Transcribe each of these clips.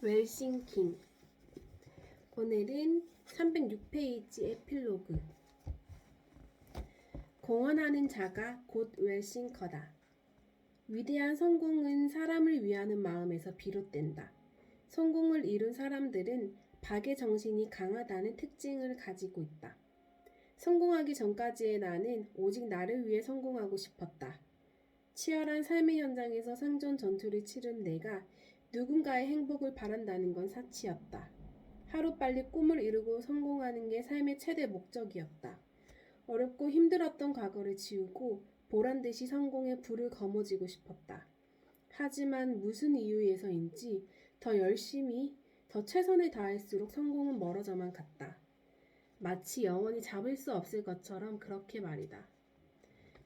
웰싱킹. 오늘은 306페이지 에필로그. 공헌하는 자가 곧 웰싱커다. 위대한 성공은 사람을 위하는 마음에서 비롯된다. 성공을 이룬 사람들은 박의 정신이 강하다는 특징을 가지고 있다. 성공하기 전까지의 나는 오직 나를 위해 성공하고 싶었다. 치열한 삶의 현장에서 생존 전투를 치른 내가 누군가의 행복을 바란다는 건 사치였다. 하루빨리 꿈을 이루고 성공하는 게 삶의 최대 목적이었다. 어렵고 힘들었던 과거를 지우고 보란듯이 성공의 불을 거머쥐고 싶었다. 하지만 무슨 이유에서인지 더 열심히, 더 최선을 다할수록 성공은 멀어져만 갔다. 마치 영원히 잡을 수 없을 것처럼 그렇게 말이다.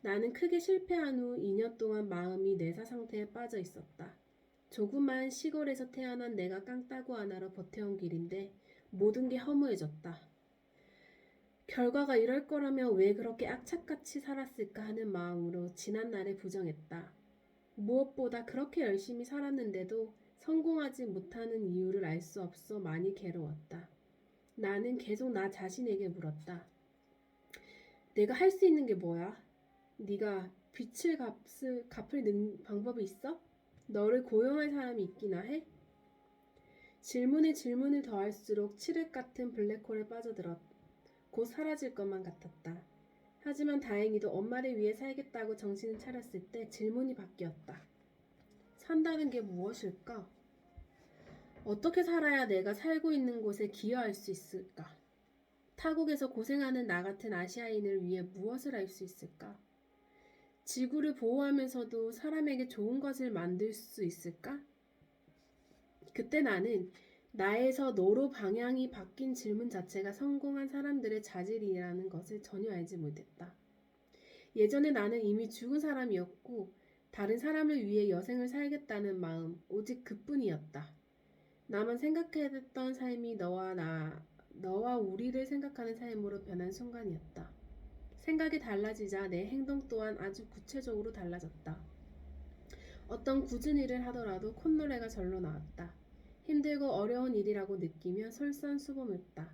나는 크게 실패한 후 2년 동안 마음이 뇌사 상태에 빠져 있었다. 조그만 시골에서 태어난 내가 깡따구 하나로 버텨온 길인데 모든 게 허무해졌다. 결과가 이럴 거라면 왜 그렇게 악착같이 살았을까 하는 마음으로 지난날에 부정했다. 무엇보다 그렇게 열심히 살았는데도 성공하지 못하는 이유를 알 수 없어 많이 괴로웠다. 나는 계속 나 자신에게 물었다. 내가 할 수 있는 게 뭐야? 네가 빚을 갚을 방법이 있어? 너를 고용할 사람이 있기나 해? 질문에 질문을 더할수록 칠흑 같은 블랙홀에 빠져들었. 곧 사라질 것만 같았다. 하지만 다행히도 엄마를 위해 살겠다고 정신을 차렸을 때 질문이 바뀌었다. 산다는 게 무엇일까? 어떻게 살아야 내가 살고 있는 곳에 기여할 수 있을까? 타국에서 고생하는 나 같은 아시아인을 위해 무엇을 할 수 있을까? 지구를 보호하면서도 사람에게 좋은 것을 만들 수 있을까? 그때 나는 나에서 너로 방향이 바뀐 질문 자체가 성공한 사람들의 자질이라는 것을 전혀 알지 못했다. 예전에 나는 이미 죽은 사람이었고 다른 사람을 위해 여생을 살겠다는 마음, 오직 그뿐이었다. 나만 생각했던 삶이 너와 우리를 생각하는 삶으로 변한 순간이었다. 생각이 달라지자 내 행동 또한 아주 구체적으로 달라졌다. 어떤 굳은 일을 하더라도 콧노래가 절로 나왔다. 힘들고 어려운 일이라고 느끼며 솔선수범했다.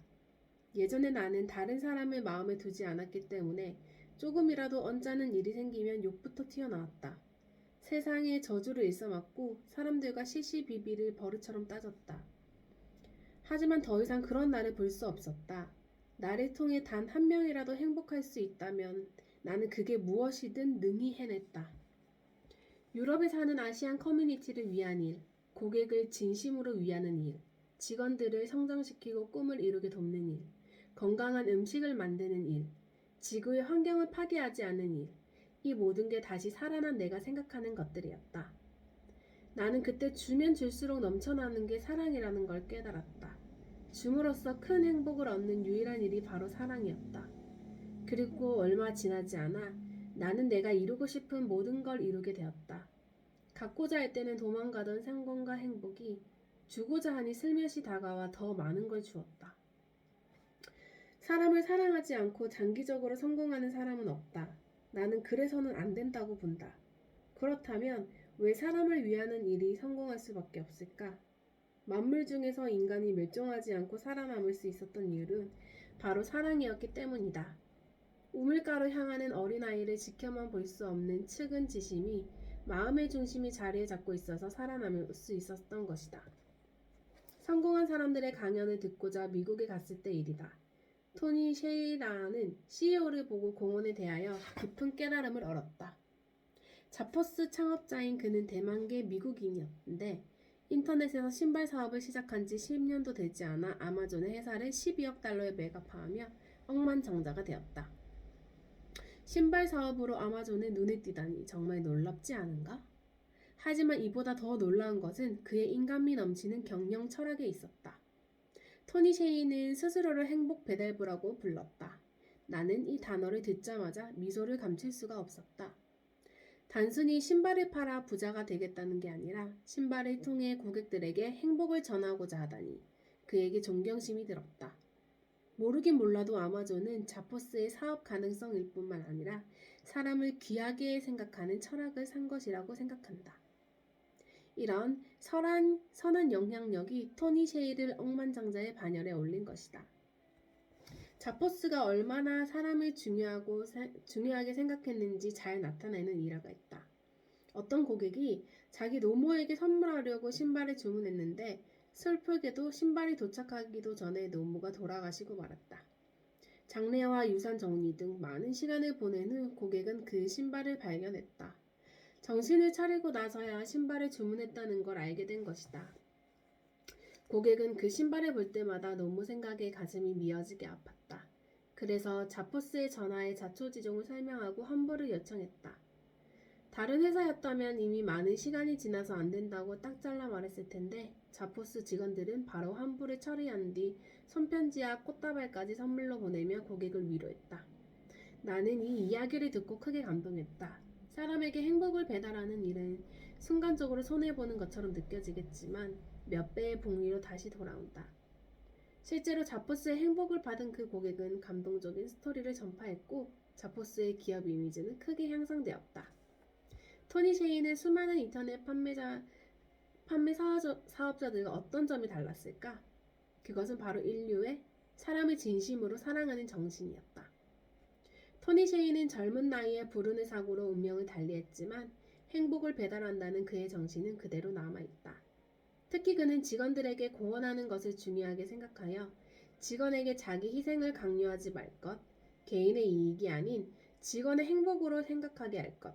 예전에 나는 다른 사람을 마음에 두지 않았기 때문에 조금이라도 언짢은 일이 생기면 욕부터 튀어나왔다. 세상에 저주를 일삼았고 사람들과 시시비비를 버릇처럼 따졌다. 하지만 더 이상 그런 나를 볼 수 없었다. 나를 통해 단 한 명이라도 행복할 수 있다면 나는 그게 무엇이든 능히 해냈다. 유럽에 사는 아시안 커뮤니티를 위한 일, 고객을 진심으로 위하는 일, 직원들을 성장시키고 꿈을 이루게 돕는 일, 건강한 음식을 만드는 일, 지구의 환경을 파괴하지 않는 일, 이 모든 게 다시 살아난 내가 생각하는 것들이었다. 나는 그때 주면 줄수록 넘쳐나는 게 사랑이라는 걸 깨달았다. 줌으로써 큰 행복을 얻는 유일한 일이 바로 사랑이었다. 그리고 얼마 지나지 않아 나는 내가 이루고 싶은 모든 걸 이루게 되었다. 갖고자 할 때는 도망가던 성공과 행복이 주고자 하니 슬며시 다가와 더 많은 걸 주었다. 사람을 사랑하지 않고 장기적으로 성공하는 사람은 없다. 나는 그래서는 안 된다고 본다. 그렇다면 왜 사람을 위하는 일이 성공할 수밖에 없을까? 만물 중에서 인간이 멸종하지 않고 살아남을 수 있었던 이유는 바로 사랑이었기 때문이다. 우물가로 향하는 어린아이를 지켜만 볼 수 없는 측은지심이 마음의 중심이 자리에 잡고 있어서 살아남을 수 있었던 것이다. 성공한 사람들의 강연을 듣고자 미국에 갔을 때 일이다. 토니 셰이라는 CEO를 보고 공헌에 대하여 깊은 깨달음을 얻었다. 자포스 창업자인 그는 대만계 미국인이었는데 인터넷에서 신발 사업을 시작한 지 10년도 되지 않아 아마존의 회사를 12억 달러에 매각하며 억만장자가 되었다. 신발 사업으로 아마존에 눈에 띄다니 정말 놀랍지 않은가? 하지만 이보다 더 놀라운 것은 그의 인간미 넘치는 경영 철학에 있었다. 토니 셰이는 스스로를 행복 배달부라고 불렀다. 나는 이 단어를 듣자마자 미소를 감출 수가 없었다. 단순히 신발을 팔아 부자가 되겠다는 게 아니라 신발을 통해 고객들에게 행복을 전하고자 하다니 그에게 존경심이 들었다. 모르긴 몰라도 아마존은 자포스의 사업 가능성일 뿐만 아니라 사람을 귀하게 생각하는 철학을 산 것이라고 생각한다. 이런 선한 영향력이 토니 셰이를 억만장자의 반열에 올린 것이다. 자포스가 얼마나 사람을 중요하게 생각했는지 잘 나타내는 일화가 있다. 어떤 고객이 자기 노모에게 선물하려고 신발을 주문했는데 슬프게도 신발이 도착하기도 전에 노모가 돌아가시고 말았다. 장례와 유산 정리 등 많은 시간을 보낸 후 고객은 그 신발을 발견했다. 정신을 차리고 나서야 신발을 주문했다는 걸 알게 된 것이다. 고객은 그 신발을 볼 때마다 노모 생각에 가슴이 미어지게 아팠다. 그래서 자포스의 전화에 자초지종을 설명하고 환불을 요청했다. 다른 회사였다면 이미 많은 시간이 지나서 안 된다고 딱 잘라 말했을 텐데 자포스 직원들은 바로 환불을 처리한 뒤 손편지와 꽃다발까지 선물로 보내며 고객을 위로했다. 나는 이 이야기를 듣고 크게 감동했다. 사람에게 행복을 배달하는 일은 순간적으로 손해보는 것처럼 느껴지겠지만 몇 배의 복리로 다시 돌아온다. 실제로 자포스의 행복을 받은 그 고객은 감동적인 스토리를 전파했고 자포스의 기업 이미지는 크게 향상되었다. 토니 셰이는 수많은 인터넷 판매 사업자들과 어떤 점이 달랐을까? 그것은 바로 인류의 사람을 진심으로 사랑하는 정신이었다. 토니 셰이는 젊은 나이에 불운의 사고로 운명을 달리했지만 행복을 배달한다는 그의 정신은 그대로 남아있다. 특히 그는 직원들에게 공헌하는 것을 중요하게 생각하여 직원에게 자기 희생을 강요하지 말 것, 개인의 이익이 아닌 직원의 행복으로 생각하게 할 것,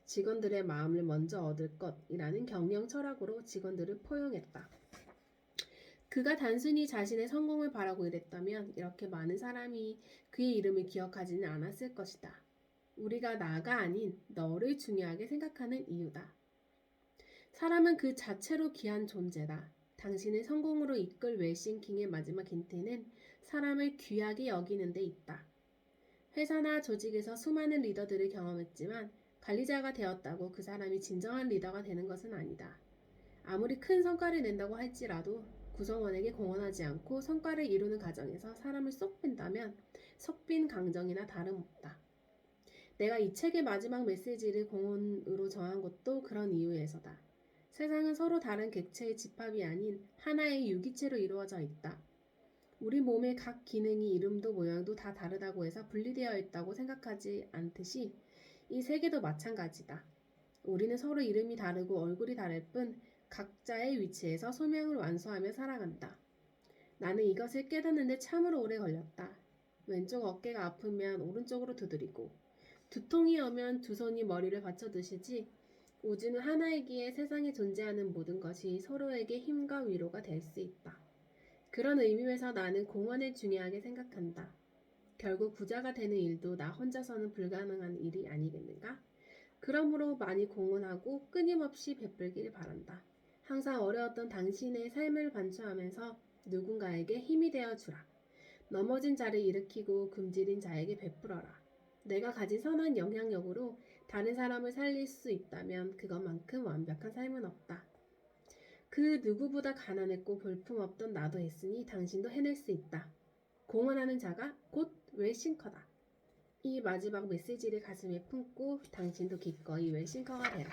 직원들의 마음을 먼저 얻을 것이라는 경영 철학으로 직원들을 포용했다. 그가 단순히 자신의 성공을 바라고 일했다면 이렇게 많은 사람이 그의 이름을 기억하지는 않았을 것이다. 우리가 나가 아닌 너를 중요하게 생각하는 이유다. 사람은 그 자체로 귀한 존재다. 당신을 성공으로 이끌 웰싱킹의 마지막 힌트는 사람을 귀하게 여기는 데 있다. 회사나 조직에서 수많은 리더들을 경험했지만 관리자가 되었다고 그 사람이 진정한 리더가 되는 것은 아니다. 아무리 큰 성과를 낸다고 할지라도 구성원에게 공헌하지 않고 성과를 이루는 과정에서 사람을 쏙 뺀다면 석빈 강정이나 다름없다. 내가 이 책의 마지막 메시지를 공헌으로 정한 것도 그런 이유에서다. 세상은 서로 다른 객체의 집합이 아닌 하나의 유기체로 이루어져 있다. 우리 몸의 각 기능이 이름도 모양도 다 다르다고 해서 분리되어 있다고 생각하지 않듯이 이 세계도 마찬가지다. 우리는 서로 이름이 다르고 얼굴이 다를 뿐 각자의 위치에서 소명을 완수하며 살아간다. 나는 이것을 깨닫는데 참으로 오래 걸렸다. 왼쪽 어깨가 아프면 오른쪽으로 두드리고 두통이 오면 두 손이 머리를 받쳐두시지 우주는 하나이기에 세상에 존재하는 모든 것이 서로에게 힘과 위로가 될 수 있다. 그런 의미에서 나는 공헌을 중요하게 생각한다. 결국 부자가 되는 일도 나 혼자서는 불가능한 일이 아니겠는가? 그러므로 많이 공헌하고 끊임없이 베풀길 바란다. 항상 어려웠던 당신의 삶을 반추하면서 누군가에게 힘이 되어주라. 넘어진 자를 일으키고 굶주린 자에게 베풀어라. 내가 가진 선한 영향력으로 다른 사람을 살릴 수 있다면 그것만큼 완벽한 삶은 없다. 그 누구보다 가난했고 볼품없던 나도 했으니 당신도 해낼 수 있다. 공헌하는 자가 곧 웰싱커다. 이 마지막 메시지를 가슴에 품고 당신도 기꺼이 웰싱커가 되라.